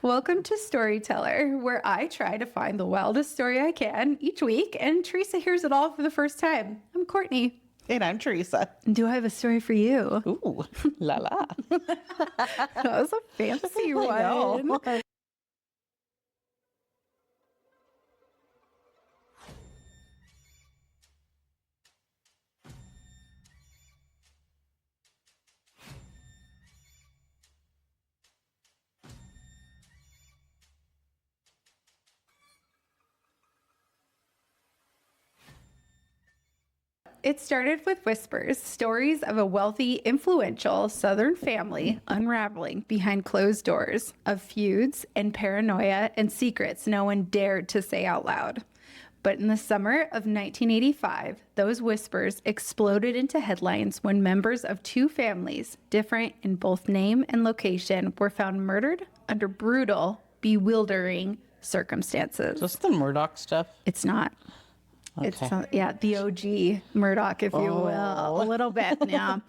Welcome to Storyteller, where I try to find the wildest story I can each week, and Teresa hears it all for the first time. I'm Courtney. And I'm Teresa. Do I have a story for you? Ooh, la la. That was a fancy one. It started with whispers, stories of a wealthy, influential Southern family unraveling behind closed doors, of feuds and paranoia and secrets no one dared to say out loud. But in the summer of 1985, those whispers exploded into headlines when members of two families, different in both name and location, were found murdered under brutal, bewildering circumstances. Just the Murdoch stuff? It's not. Okay. It's the OG Murdoch, if you will, a little bit. Yeah.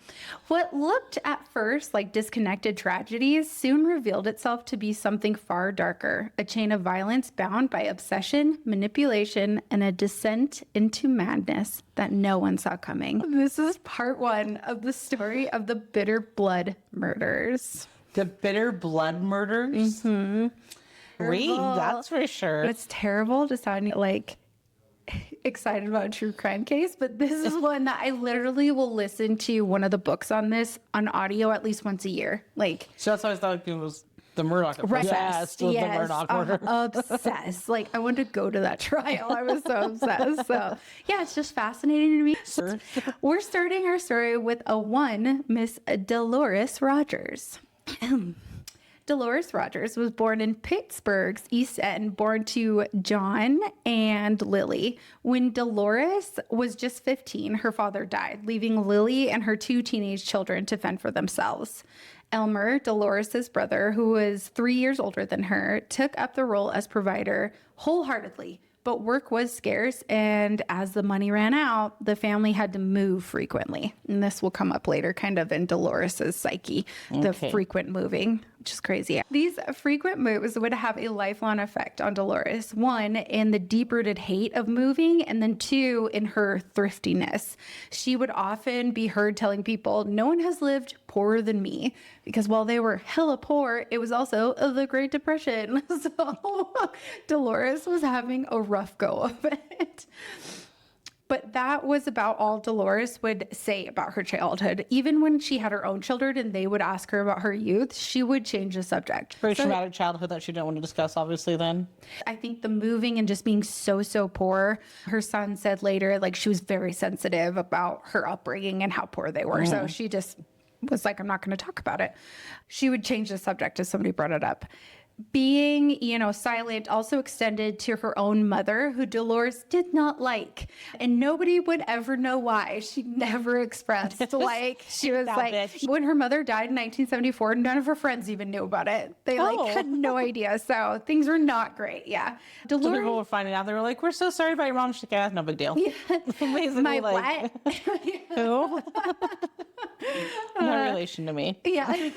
What looked at first like disconnected tragedies soon revealed itself to be something far darker, a chain of violence bound by obsession, manipulation, and a descent into madness that no one saw coming. This is part one of the story of the Bitter Blood murders. The Bitter Blood murders? Mm-hmm. Read, that's for sure. It's terrible to sound like excited about a true crime case, but this is one that I literally will listen to one of the books on this on audio at least once a year. So that's why I thought it was the Murdoch. Obsessed. The Murdoch murder. Obsessed. I wanted to go to that trial. I was so obsessed. So yeah, it's just fascinating to me. Sure. We're starting our story with Miss Delores Rogers. Delores Rogers was born in Pittsburgh's East End, born to John and Lily. When Delores was just 15, her father died, leaving Lily and her two teenage children to fend for themselves. Elmer, Dolores' brother, who was 3 years older than her, took up the role as provider wholeheartedly. But work was scarce, and as the money ran out, the family had to move frequently. And this will come up later, kind of in Dolores' psyche, the frequent moving, which is crazy. These frequent moves would have a lifelong effect on Delores. One, in the deep-rooted hate of moving, and then two, in her thriftiness. She would often be heard telling people, "No one has lived poorer than me," because while they were hella poor, it was also the Great Depression. So Delores was having a rough go of it. But that was about all Delores would say about her childhood. Even when she had her own children and they would ask her about her youth, she would change the subject. Very traumatic childhood that she didn't want to discuss, obviously, then. I think the moving and just being so poor, her son said later, she was very sensitive about her upbringing and how poor they were. So she just was like, I'm not going to talk about it. She would change the subject if somebody brought it up. Being, silent also extended to her own mother, who Delores did not like. And nobody would ever know why. She never expressed she was when her mother died in 1974, none of her friends even knew about it. They had no idea. So things were not great. Yeah. Delores, so people were finding out. They were like, "We're so sorry about your mom." She's like, no big deal. Yeah. My what? Who? No relation to me. Yeah.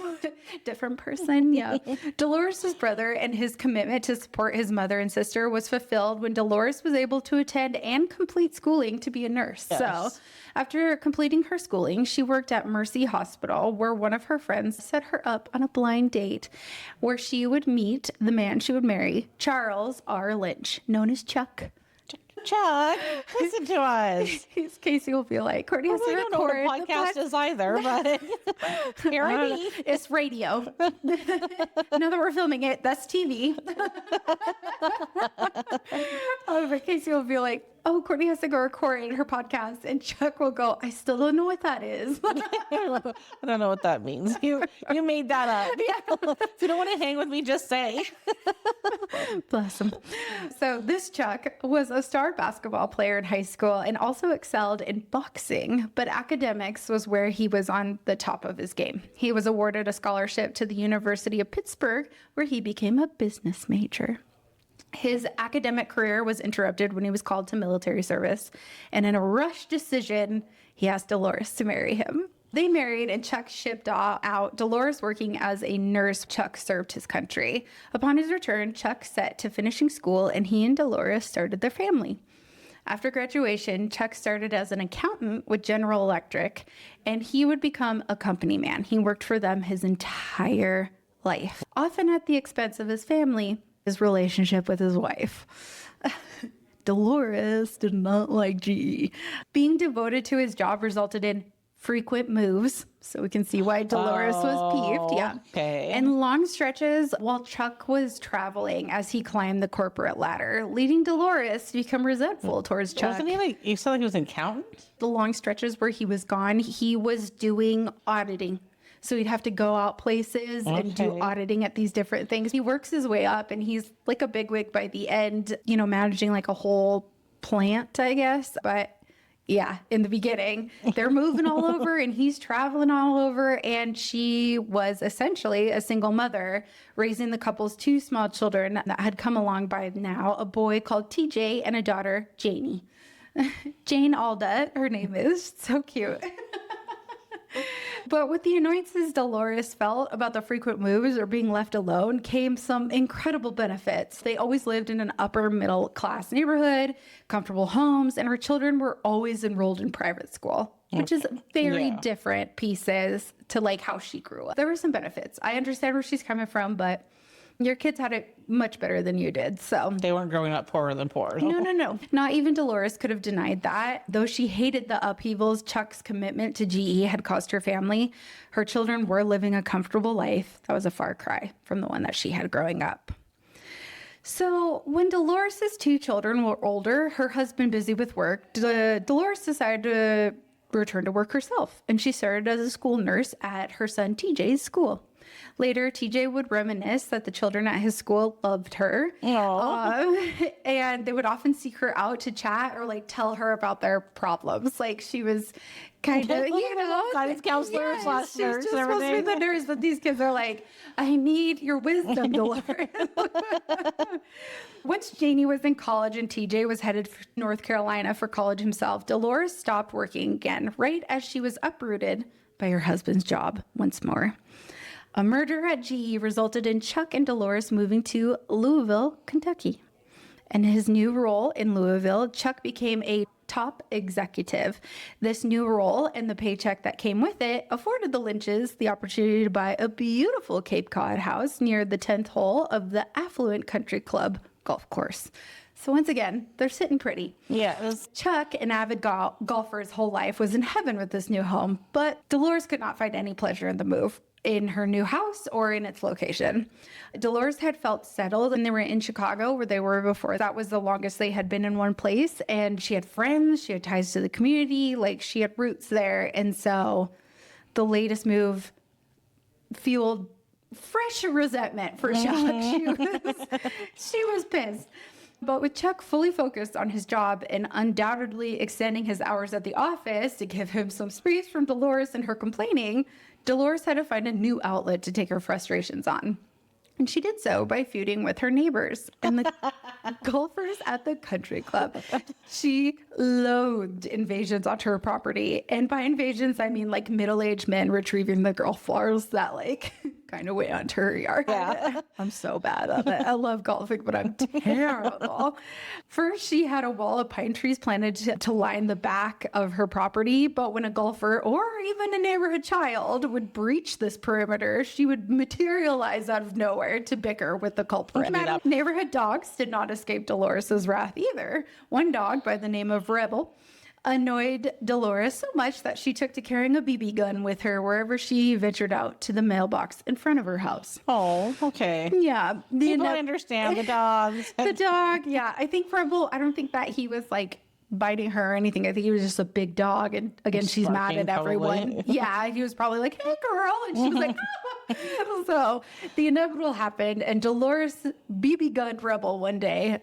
Different person. Yeah. Dolores' brother and his commitment to support his mother and sister was fulfilled when Delores was able to attend and complete schooling to be a nurse. Yes. So after completing her schooling, she worked at Mercy Hospital, where one of her friends set her up on a blind date where she would meet the man she would marry, Charles R. Lynch, known as Chuck. Chuck, listen to us. Casey will be like, Courtney has to record. I don't know what a podcast is either, but parody. It's radio. Now that we're filming it, that's TV. But Casey will be like, oh, Courtney has to go record her podcast, and Chuck will go, I still don't know what that is. I don't know what that means. You made that up. Yeah. If you don't want to hang with me, just say. Bless him. So this Chuck was a star basketball player in high school and also excelled in boxing, but academics was where he was on the top of his game. He was awarded a scholarship to the University of Pittsburgh, where he became a business major. His academic career was interrupted when he was called to military service, and in a rushed decision, he asked Delores to marry him. They married and Chuck shipped out, Delores working as a nurse. Chuck served his country. Upon his return, Chuck set to finishing school and he and Delores started their family. After graduation, Chuck started as an accountant with General Electric and he would become a company man. He worked for them his entire life, often at the expense of his family, his relationship with his wife. Delores did not like GE. Being devoted to his job resulted in frequent moves, so we can see why Delores was peeved. Yeah. Okay. And long stretches while Chuck was traveling as he climbed the corporate ladder, leading Delores to become resentful towards Chuck. Wasn't he like, you said like he was an accountant? The long stretches where he was gone, he was doing auditing. So he'd have to go out places and do auditing at these different things. He works his way up and he's like a bigwig by the end, you know, managing like a whole plant, I guess. But yeah, in the beginning, they're moving all over and he's traveling all over. And she was essentially a single mother raising the couple's two small children that had come along by now, a boy called TJ and a daughter, Janie. Jane Alda, her name is. So cute. But with the annoyances Delores felt about the frequent moves or being left alone came some incredible benefits. They always lived in an upper middle class neighborhood, comfortable homes, and her children were always enrolled in private school, which is very different pieces to like how she grew up. There were some benefits. I understand where she's coming from, but your kids had it much better than you did. So they weren't growing up poorer than poor. No. Not even Delores could have denied that. Though she hated the upheavals Chuck's commitment to GE had caused her family, her children were living a comfortable life. That was a far cry from the one that she had growing up. So when Dolores' two children were older, her husband busy with work, Delores decided to return to work herself. And she started as a school nurse at her son TJ's school. Later, TJ would reminisce that the children at his school loved her. And they would often seek her out to chat or like tell her about their problems. Like she was kind of, you know, guidance counselor / nurse. She's just supposed to be the nurse, but these kids are like, I need your wisdom, Dolores. Once Janie was in college and TJ was headed for North Carolina for college himself, Delores stopped working again, right as she was uprooted by her husband's job once more. A murder at GE resulted in Chuck and Delores moving to Louisville, Kentucky. In his new role in Louisville, Chuck became a top executive. This new role and the paycheck that came with it afforded the Lynches the opportunity to buy a beautiful Cape Cod house near the 10th hole of the affluent country club golf course. So once again, they're sitting pretty. Yeah. Chuck, an avid golfer his whole life, was in heaven with this new home, but Delores could not find any pleasure in the move, in her new house or in its location. Delores had felt settled and they were in Chicago where they were before. That was the longest they had been in one place. And she had friends, she had ties to the community, like she had roots there. And so the latest move fueled fresh resentment for Chuck. She was pissed. But with Chuck fully focused on his job and undoubtedly extending his hours at the office to give him some space from Delores and her complaining, Delores had to find a new outlet to take her frustrations on. And she did so by feuding with her neighbors and the golfers at the country club. She loathed invasions onto her property. And by invasions, I mean like middle-aged men retrieving the golf balls that like kind of went onto her yard. Yeah. I'm so bad at it. I love golfing, but I'm terrible. First, she had a wall of pine trees planted to line the back of her property. But when a golfer or even a neighborhood child would breach this perimeter, she would materialize out of nowhere to bicker with the culprit. Neighborhood dogs did not escape Dolores's wrath either. One dog by the name of Rebel annoyed Delores so much that she took to carrying a BB gun with her wherever she ventured out to the mailbox in front of her house. Oh, okay. Yeah. People understand the dogs. The dog, yeah. I think Rebel, I don't think that he was like biting her or anything. I think he was just a big dog. And again, she's mad at everyone. Probably. Yeah. He was probably like, hey, girl. And she was like, ah. So the inevitable happened. And Delores BB gunned Rebel one day.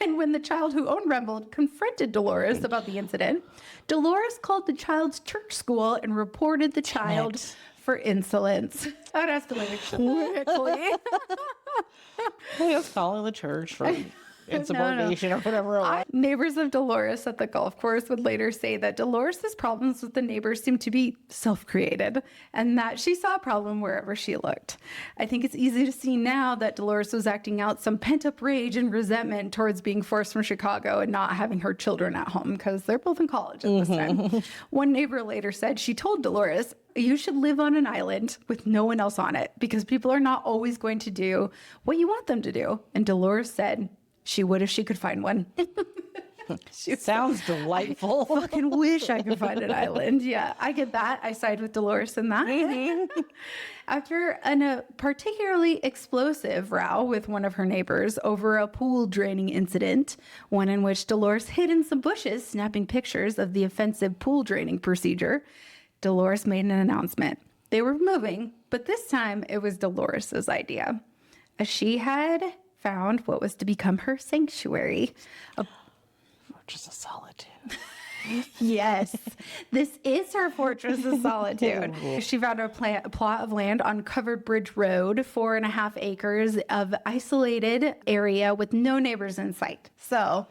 And when the child who owned Rebel confronted Delores about the incident, Delores called the child's church school and reported the child for insolence. That escalated quickly. Let's call the church for insubordination or whatever it was. Neighbors of Delores at the golf course would later say that Dolores's problems with the neighbors seemed to be self-created and that she saw a problem wherever she looked. I think it's easy to see now that Delores was acting out some pent-up rage and resentment towards being forced from Chicago and not having her children at home because they're both in college at this time. One neighbor later said she told Delores, "You should live on an island with no one else on it because people are not always going to do what you want them to do." And Delores said she would if she could find one. Sounds delightful. I fucking wish I could find an island. Yeah, I get that. I side with Delores in that. After a particularly explosive row with one of her neighbors over a pool draining incident, one in which Delores hid in some bushes snapping pictures of the offensive pool draining procedure, Delores made an announcement. They were moving, but this time it was Dolores's idea, as she had found what was to become her sanctuary. Fortress of Solitude. Yes, this is her Fortress of Solitude. She found a plot of land on Covered Bridge Road, 4.5 acres of isolated area with no neighbors in sight. So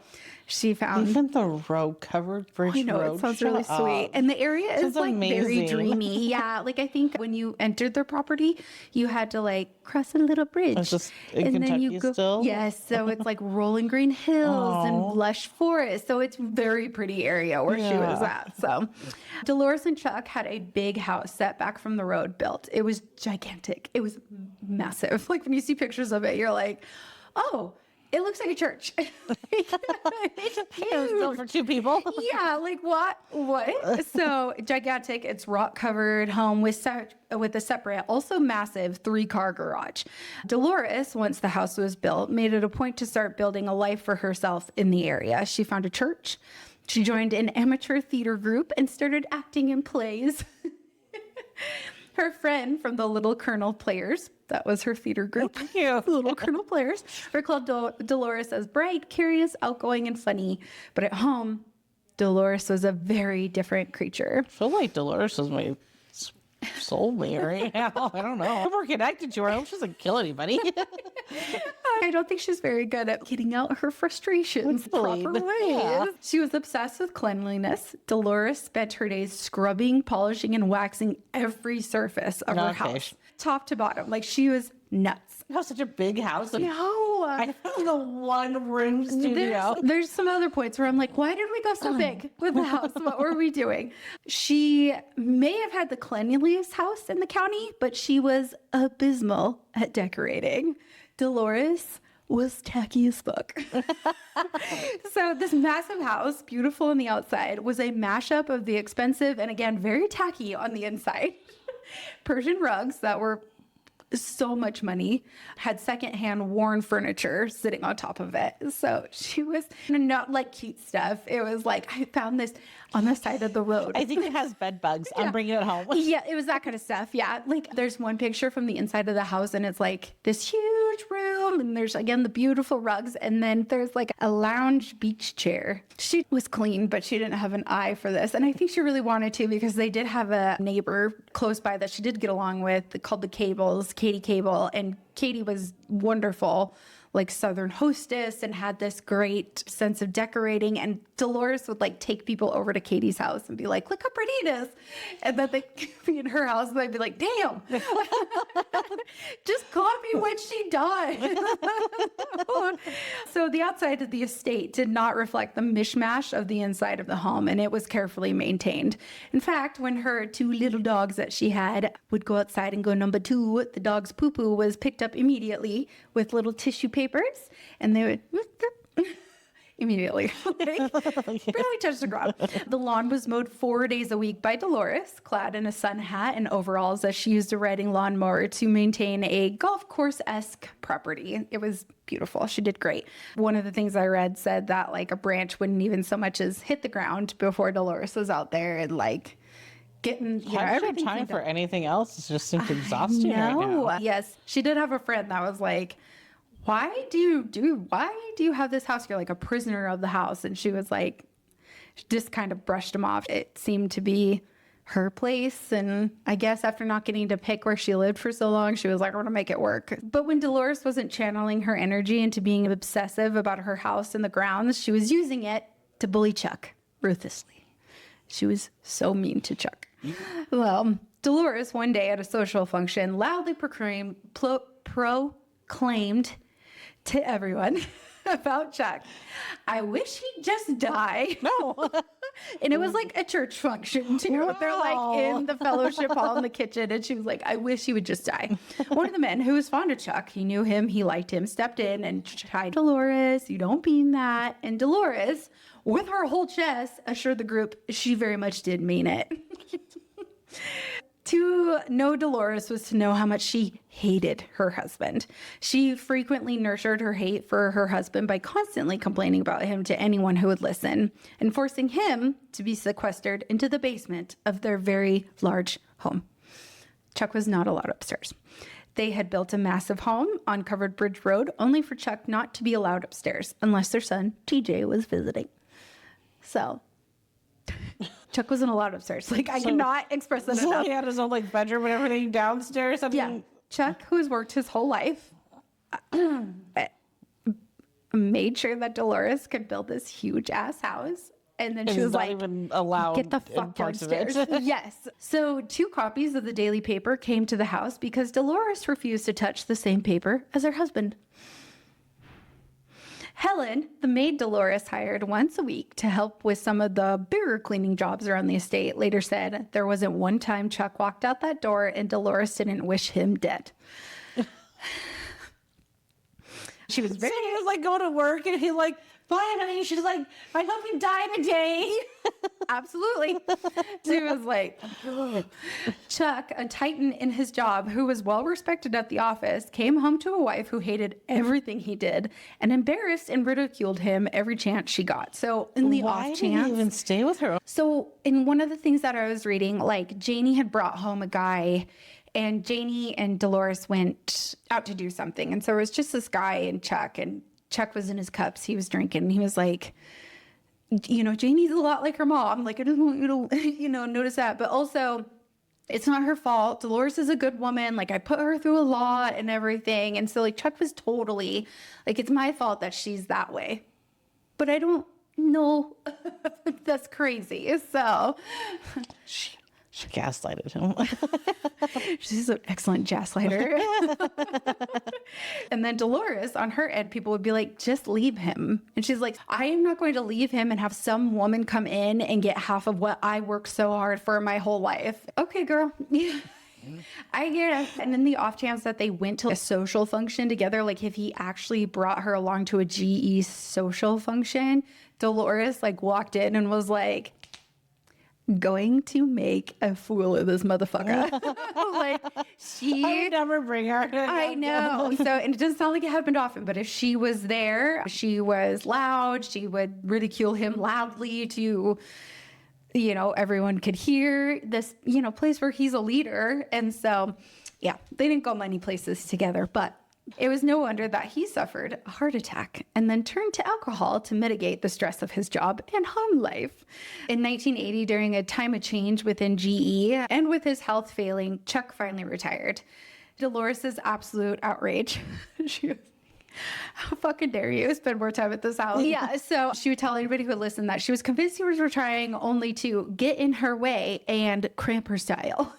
she found... Even the road, Covered Bridge Road. I know, it sounds really sweet. And the area is like very dreamy. Yeah, like I think when you entered their property, you had to like cross a little bridge. It's just in Kentucky still? Yes, so it's like rolling green hills and lush forest. So it's very pretty area where she was at. So Delores and Chuck had a big house set back from the road built. It was gigantic. It was massive. Like when you see pictures of it, you're like, oh, it looks like a church. It's huge. It was built for 2 people. Yeah, like what? So gigantic. It's rock covered home with a separate, also massive 3-car garage. Delores, once the house was built, made it a point to start building a life for herself in the area. She found a church. She joined an amateur theater group and started acting in plays. Her friend from the Little Colonel Players, that was her theater group. Yeah. Little Colonel Players, recalled Delores as bright, curious, outgoing, and funny. But at home, Delores was a very different creature. I feel like Delores was my soulmate right now. I don't know. We're connected to her. I hope she doesn't kill anybody. I don't think she's very good at getting out her frustrations proper ways. Yeah. She was obsessed with cleanliness. Delores spent her days scrubbing, polishing, and waxing every surface of her house, top to bottom. Like she was nuts. You have such a big house. No. I have a 1-room studio. There's some other points where I'm like, why did we go so big with the house? What were we doing? She may have had the cleanliest house in the county, but she was abysmal at decorating. Delores was tacky as fuck. So this massive house, beautiful on the outside, was a mashup of the expensive and again, very tacky on the inside. Persian rugs that were so much money, had secondhand worn furniture sitting on top of it. So she was not like cute stuff. It was like, I found this on the side of the road. I think it has bed bugs. Yeah. I'm bringing it home. Yeah, it was that kind of stuff. Yeah. Like there's one picture from the inside of the house and it's like this huge room and there's again the beautiful rugs and then there's like a lounge beach chair. She was clean, but she didn't have an eye for this. And I think she really wanted to because they did have a neighbor close by that she did get along with called the Cables, Katie Cable. And Katie was wonderful, like Southern hostess and had this great sense of decorating. And Delores would like take people over to Katie's house and be like, look how pretty it is. And then they'd be in her house and they'd be like, damn, just copy what she done. So the outside of the estate did not reflect the mishmash of the inside of the home, and it was carefully maintained. In fact, when her 2 little dogs that she had would go outside and go number 2, the dog's poo-poo was picked up immediately with little tissue papers, and they would immediately barely touched the ground. The lawn was mowed 4 days a week by Delores, clad in a sun hat and overalls, as she used a riding lawnmower to maintain a golf course-esque property. It was beautiful. She did great. One of the things I read said that like a branch wouldn't even so much as hit the ground before Delores was out there and like getting everything time for anything else. It just seems exhausting right now. Yes, she did have a friend that was like, why do you have this house? You're like a prisoner of the house. And she was like, she just kind of brushed him off. It seemed to be her place. And I guess after not getting to pick where she lived for so long, she was like, I'm going to make it work. But when Delores wasn't channeling her energy into being obsessive about her house and the grounds, she was using it to bully Chuck ruthlessly. She was so mean to Chuck. Well, Delores one day at a social function loudly proclaimed to everyone about Chuck, I wish he'd just die. No. And it was like a church function too. Wow. They're like in the fellowship hall in the kitchen, and she was like, I wish he would just die. One of the men who was fond of Chuck, he knew him, he liked him, stepped in and tried, Delores, you don't mean that. And Delores, with her whole chest, assured the group she very much did mean it. To know Delores was to know how much she hated her husband. She frequently nurtured her hate for her husband by constantly complaining about him to anyone who would listen and forcing him to be sequestered into the basement of their very large home. Chuck was not allowed upstairs. They had built a massive home on Covered Bridge Road only for Chuck not to be allowed upstairs unless their son, TJ, was visiting. So Chuck wasn't allowed upstairs. Like, I cannot express that enough. He had his own like bedroom and everything downstairs. I mean, Yeah. Chuck, who has worked his whole life, made sure that Delores could build this huge ass house. And then she he's was not like, even allowed get the in fuck parts of it. downstairs. Yes. So 2 copies of the daily paper came to the house because Delores refused to touch the same paper as her husband. Helen, the maid Delores hired once a week to help with some of the bigger cleaning jobs around the estate, later said there wasn't one time Chuck walked out that door and Delores didn't wish him dead. She was very... So he was like going to work and he like, bye, honey. She's like, I hope you die today. Absolutely. She was like, Chuck, a titan in his job who was well respected at the office, came home to a wife who hated everything he did and embarrassed and ridiculed him every chance she got. So in the Why off did he chance, even stay with her? so in one of the things that I was reading, like Janie had brought home a guy and Janie and Delores went out to do something. And so it was just this guy and Chuck was in his cups. He was drinking and he was like, you know, Janie's a lot like her mom. Like, I just want you to, you know, notice that. But also, it's not her fault. Delores is a good woman. Like, I put her through a lot and everything. And so, like, Chuck was totally, like, it's my fault that she's that way. But I don't know. That's crazy. So, She gaslighted him. she's an excellent gaslighter. And then Delores, on her end, people would be like, just leave him. And she's like, I am not going to leave him and have some woman come in and get half of what I worked so hard for my whole life. Okay, girl. I get it. And then the off chance that they went to a social function together, like if he actually brought her along to a GE social function, Delores like walked in and was like, going to make a fool of this motherfucker. Like, she... I would never bring her. I know. So, and it doesn't sound like it happened often, but if she was there, she was loud, she would ridicule him loudly to, you know, everyone could hear this, you know, place where he's a leader. And so, yeah, they didn't go many places together, but it was no wonder that he suffered a heart attack and then turned to alcohol to mitigate the stress of his job and home life. In 1980, during a time of change within GE and with his health failing, Chuck finally retired. Delores' absolute outrage. She was, how fucking dare you spend more time at this house? Yeah, so she would tell anybody who would listen that she was convinced he was retiring only to get in her way and cramp her style.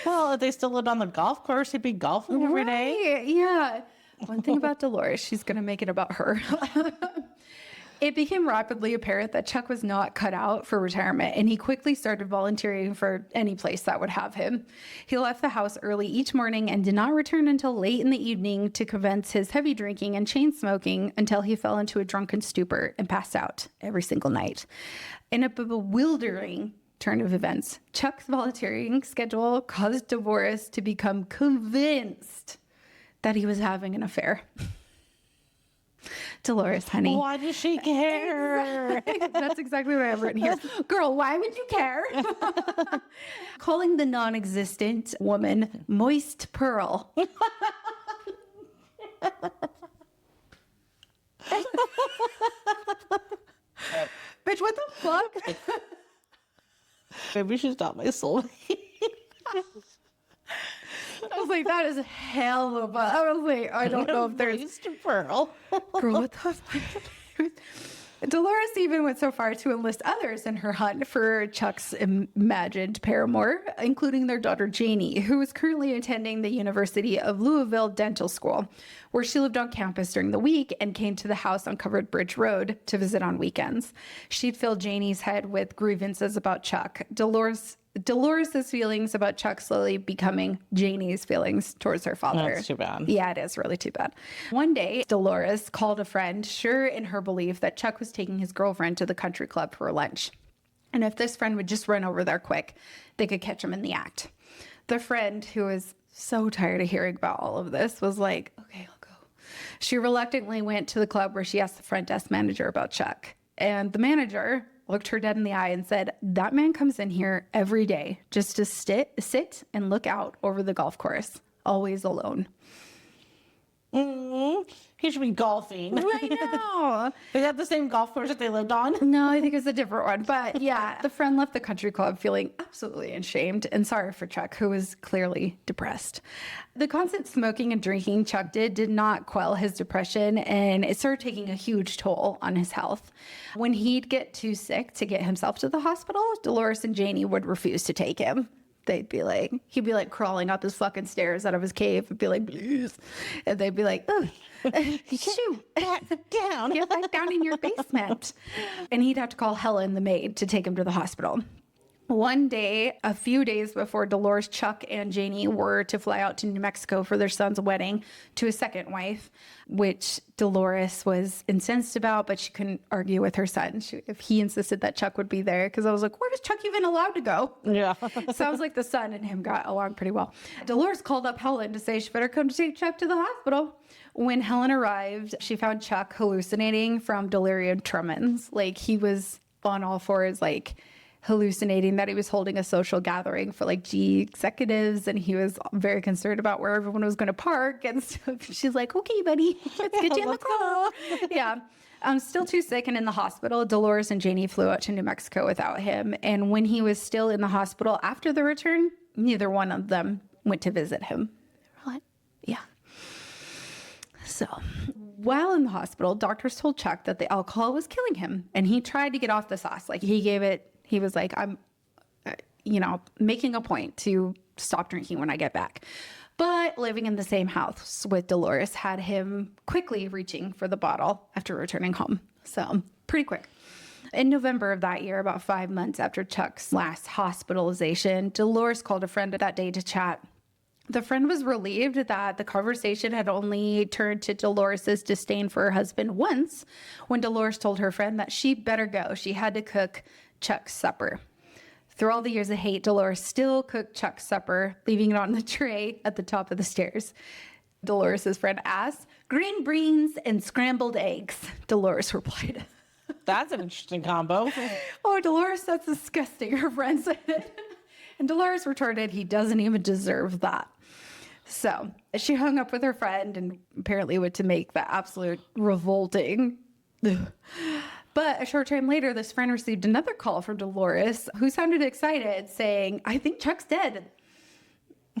Well, if they still lived on the golf course, he'd be golfing every day. Right, yeah. One thing about Delores, she's going to make it about her. It became rapidly apparent that Chuck was not cut out for retirement, and he quickly started volunteering for any place that would have him. He left the house early each morning and did not return until late in the evening to commence his heavy drinking and chain smoking until he fell into a drunken stupor and passed out every single night. In a bewildering turn of events, Chuck's volunteering schedule caused Delores to become convinced that he was having an affair. Delores, honey. Why does she care? That's exactly what I have written here. Girl, why would you care? Calling the non-existent woman Moist Pearl. Bitch, what the fuck? Maybe she's not my soulmate. I was like, that is a hell of a. I was like, I don't know if there's. Mr. Pearl. Girl, what the fuck? Dolores even went so far to enlist others in her hunt for Chuck's imagined paramour, including their daughter Janie, who was currently attending the University of Louisville Dental School, where she lived on campus during the week and came to the house on Covered Bridge Road to visit on weekends. She'd fill Janie's head with grievances about Chuck. Dolores' feelings about Chuck slowly becoming Janie's feelings towards her father. That's too bad. Yeah, it is really too bad. One day, Dolores called a friend, sure in her belief that Chuck was taking his girlfriend to the country club for lunch. And if this friend would just run over there quick, they could catch him in the act. The friend, who was so tired of hearing about all of this, was like, okay, I'll go. She reluctantly went to the club where she asked the front desk manager about Chuck. And the manager looked her dead in the eye and said, that man comes in here every day just to sit and look out over the golf course, always alone. He should be golfing. I know. Is that the same golf course that they lived on? No, I think it's a different one. But yeah, the friend left the country club feeling absolutely ashamed and sorry for Chuck, who was clearly depressed. The constant smoking and drinking Chuck did not quell his depression, and it started taking a huge toll on his health. When he'd get too sick to get himself to the hospital, Dolores and Janie would refuse to take him. He'd be like crawling up his fucking stairs out of his cave and be like, please. And they'd be like, oh, shoot, Back down. get back down in your basement. And he'd have to call Helen, the maid, to take him to the hospital. One day, a few days before Dolores, Chuck, and Janie were to fly out to New Mexico for their son's wedding to his second wife, which Dolores was incensed about, but she couldn't argue with her son if he insisted that Chuck would be there. Because I was like, where is Chuck even allowed to go? Yeah. Sounds like the son and him got along pretty well. Dolores called up Helen to say she better come to take Chuck to the hospital. When Helen arrived, she found Chuck hallucinating from delirium tremens. Like, he was on all fours, like, hallucinating that he was holding a social gathering for like G executives, and he was very concerned about where everyone was going to park. And so she's like, okay, buddy, let's get you in the car. Yeah. I'm still too sick and in the hospital. Dolores and Janie flew out to New Mexico without him. And when he was still in the hospital after the return, neither one of them went to visit him. What? Yeah. So while in the hospital, doctors told Chuck that the alcohol was killing him, and he tried to get off the sauce. Like, he was like, I'm, making a point to stop drinking when I get back. But living in the same house with Dolores had him quickly reaching for the bottle after returning home. So pretty quick. In November of that year, about 5 months after Chuck's last hospitalization, Dolores called a friend that day to chat. The friend was relieved that the conversation had only turned to Dolores' disdain for her husband once, when Dolores told her friend that she better go. She had to cook Chuck's supper. Through all the years of hate, Dolores still cooked Chuck's supper, leaving it on the tray at the top of the stairs. Dolores' friend asked, green beans and scrambled eggs. Dolores replied. That's an interesting combo. Oh, Dolores, that's disgusting, her friend said. And Dolores retorted, he doesn't even deserve that. So she hung up with her friend and apparently went to make the absolute revolting. But a short time later, this friend received another call from Dolores, who sounded excited, saying, I think Chuck's dead.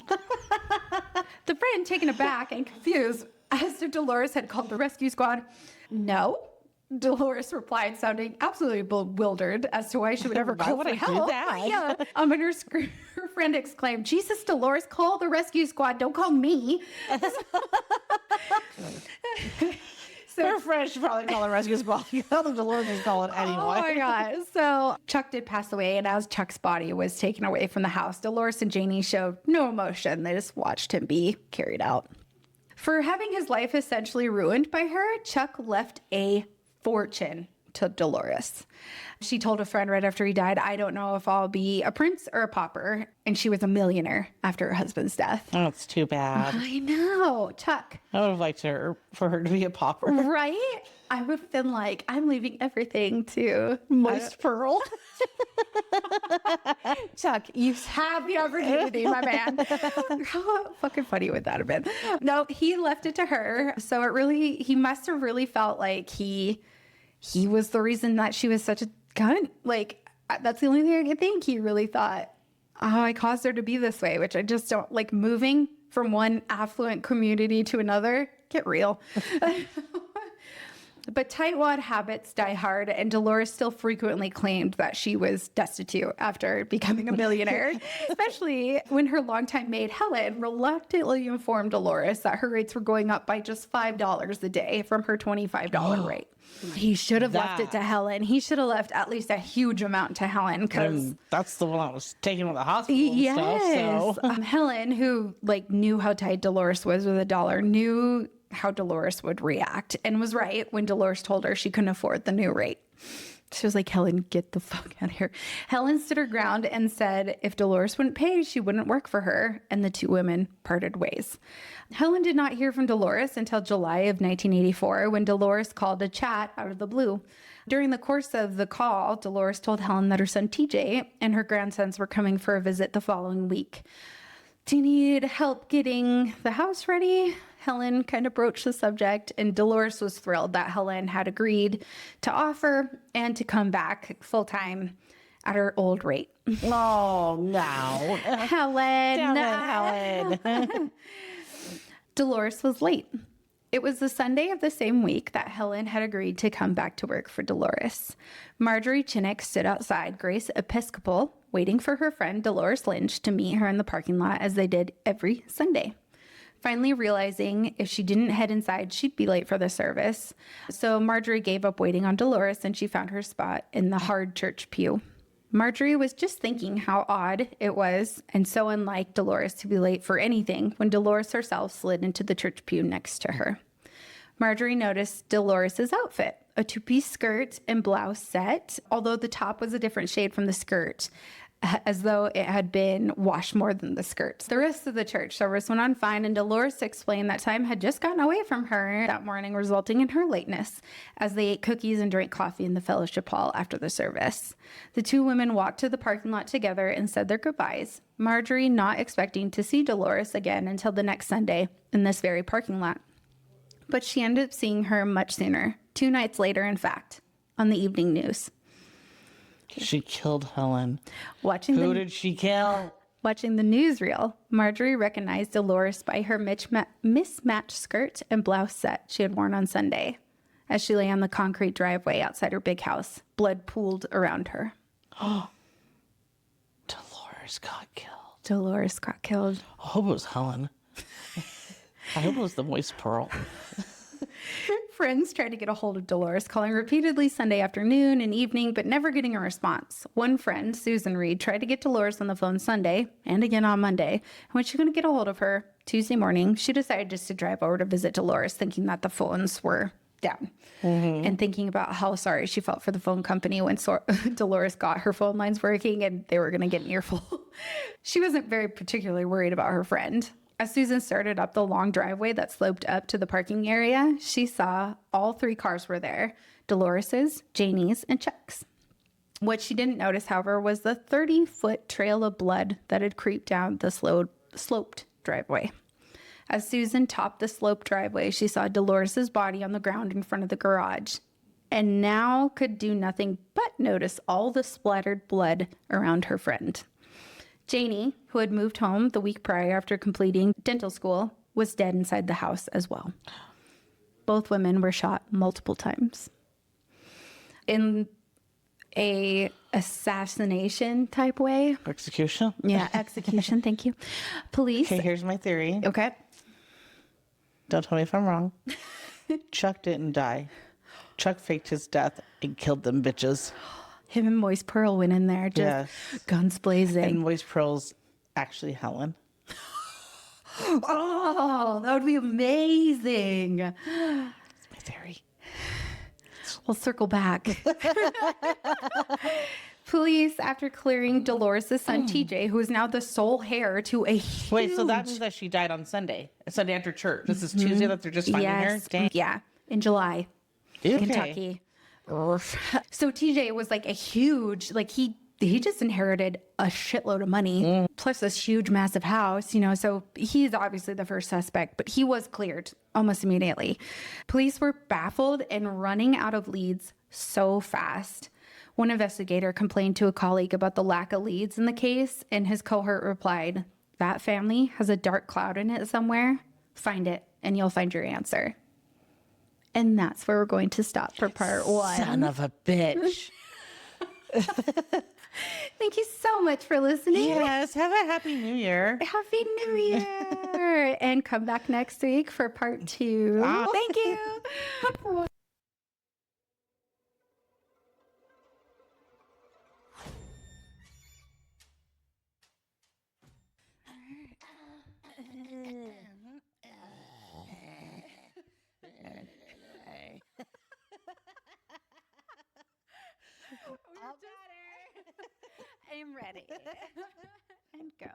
The friend, taken aback and confused, asked if Dolores had called the rescue squad. No. Dolores replied, sounding absolutely bewildered as to why she would ever call for help. Yeah. And her friend exclaimed, Jesus, Dolores, call the rescue squad. Don't call me. So, her friend should probably call the rescue squad. Tell them Dolores is calling anyway. Oh my God. So Chuck did pass away, and as Chuck's body was taken away from the house, Dolores and Janie showed no emotion. They just watched him be carried out. For having his life essentially ruined by her, Chuck left a fortune to Dolores. She told a friend right after he died, I don't know if I'll be a prince or a pauper. And she was a millionaire after her husband's death. Oh, it's too bad. I know. Chuck. I would have liked for her to be a pauper. Right? I would have been like, I'm leaving everything to Moist Pearl. Chuck, you have the opportunity, my man. How fucking funny would that have been? No, he left it to her. So he must have really felt like he was the reason that she was such a cunt. Like, That's the only thing I could think. He really thought, oh, I caused her to be this way, which I just don't like. Moving from one affluent community to another, get real. But tightwad habits die hard, and Delores still frequently claimed that she was destitute after becoming a millionaire, especially when her longtime maid Helen reluctantly informed Delores that her rates were going up by just $5 a day from her $25 rate. He should have left it to Helen. He should have left at least a huge amount to Helen, because that's the one I was taking to the hospital and stuff. So. Helen, who like knew how tight Delores was with a dollar, knew how Delores would react, and was right when Delores told her she couldn't afford the new rate. She was like, Helen, get the fuck out of here. Helen stood her ground and said if Delores wouldn't pay, she wouldn't work for her, and the two women parted ways. Helen did not hear from Delores until July of 1984, when Delores called to chat out of the blue. During the course of the call, Delores told Helen that her son TJ and her grandsons were coming for a visit the following week. Do you need help getting the house ready? Helen kind of broached the subject, and Delores was thrilled that Helen had agreed to offer and to come back full-time at her old rate. Oh, no. Helen. Damn it, Helen. Delores was late. It was the Sunday of the same week that Helen had agreed to come back to work for Delores. Marjorie Chinnick stood outside Grace Episcopal, waiting for her friend Delores Lynch to meet her in the parking lot, as they did every Sunday. Finally realizing if she didn't head inside, she'd be late for the service. So Marjorie gave up waiting on Delores, and she found her spot in the hard church pew. Marjorie was just thinking how odd it was and so unlike Delores to be late for anything when Delores herself slid into the church pew next to her. Marjorie noticed Dolores's outfit, a two-piece skirt and blouse set, although the top was a different shade from the skirt, as though it had been washed more than the skirt. The rest of the church service went on fine, and Delores explained that time had just gotten away from her that morning, resulting in her lateness, as they ate cookies and drank coffee in the fellowship hall after the service. The two women walked to the parking lot together and said their goodbyes, Marjorie not expecting to see Delores again until the next Sunday in this very parking lot. But she ended up seeing her much sooner, 2 nights later, in fact, on the evening news. She killed Helen. Who did she kill? Watching the newsreel, Marjorie recognized Delores by her mismatched skirt and blouse set she had worn on Sunday. As she lay on the concrete driveway outside her big house, blood pooled around her. Delores got killed. Delores got killed. I hope it was Helen. I hope it was the moist pearl. Friends tried to get a hold of Delores, calling repeatedly Sunday afternoon and evening, but never getting a response. One friend, Susan Reed, tried to get Delores on the phone Sunday and again on Monday. And when she couldn't get a hold of her Tuesday morning, she decided just to drive over to visit Delores, thinking that the phones were down. And thinking about how sorry she felt for the phone company when Delores got her phone lines working and they were going to get an earful. She wasn't very particularly worried about her friend. As Susan started up the long driveway that sloped up to the parking area, she saw all 3 cars were there, Dolores's, Janie's, and Chuck's. What she didn't notice, however, was the 30-foot trail of blood that had creeped down the sloped driveway. As Susan topped the sloped driveway, she saw Dolores's body on the ground in front of the garage, and now could do nothing but notice all the splattered blood around her friend. Janie, who had moved home the week prior after completing dental school, was dead inside the house as well. Both women were shot multiple times. In a assassination type way. Execution? Yeah, execution. Thank you. Police. Okay, here's my theory. Okay. Don't tell me if I'm wrong. Chuck didn't die. Chuck faked his death and killed them bitches. Him and Moist Pearl went in there, just guns blazing. And Moist Pearl's actually Helen. Oh, that would be amazing. That's my theory. We'll circle back. Police, after clearing Dolores' son TJ, who is now the sole heir to a huge... Wait, so that means that she died on Sunday after church. This is Tuesday that they're just finding her? Dang. Yeah, in July. Okay. Kentucky. So TJ was like a huge, like he just inherited a shitload of money, plus this huge, massive house, you know, so he's obviously the first suspect, but he was cleared almost immediately. Police were baffled and running out of leads so fast One investigator complained to a colleague about the lack of leads in the case, and his cohort replied, "That family has a dark cloud in it somewhere. Find it, and you'll find your answer." And that's where we're going to stop for part 1. Son of a bitch. Thank you so much for listening. Yes, have a happy new year. Happy New Year. And come back next week for part 2. Wow. Thank you. I'm ready. And go.